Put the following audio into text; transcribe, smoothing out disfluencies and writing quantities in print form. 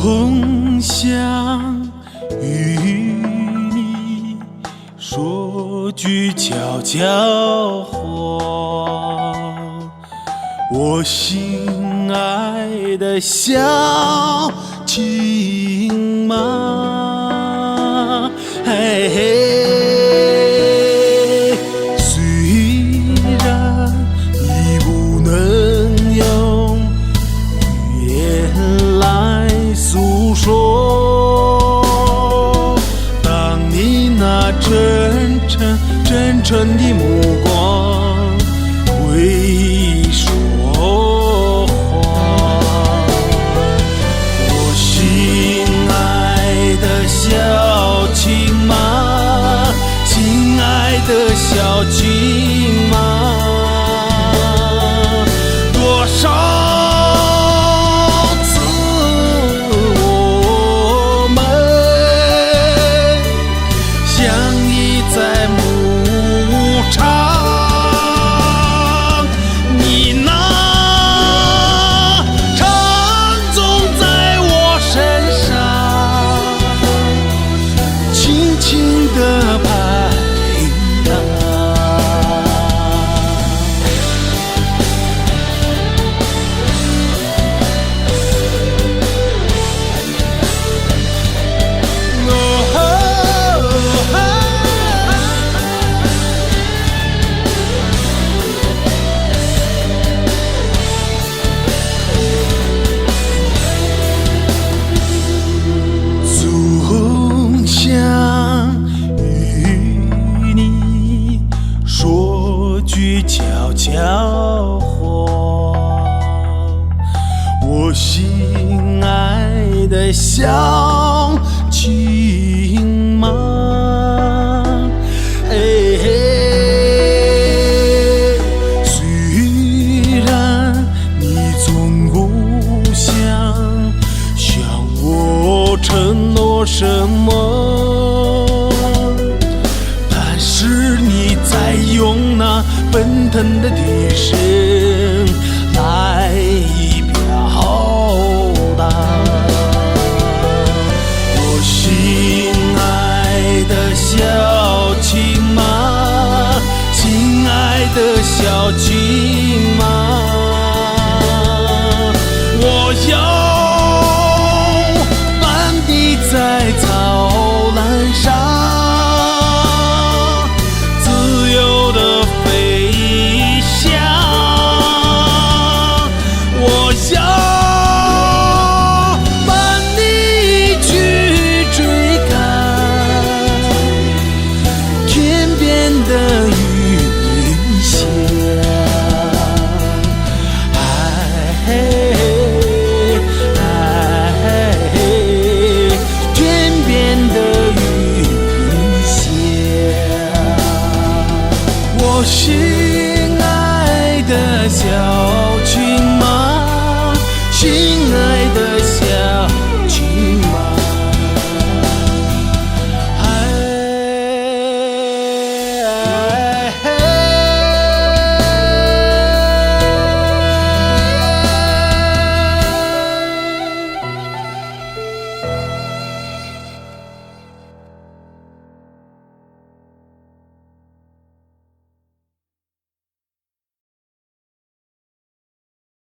总想与你说句悄悄话，我心爱的小青马。嘿嘿，虽然你不能用语言来诉说，当你那真诚的目光会说话，我心爱的小青马，心爱的小青马，多少次我们相依在牧场，你那长总在我身上，轻轻地拍打。总想与你说句悄悄话，我心爱的小青马。嘿嘿，虽然你总不想向我承诺什么，但是你在用那奔腾的笛声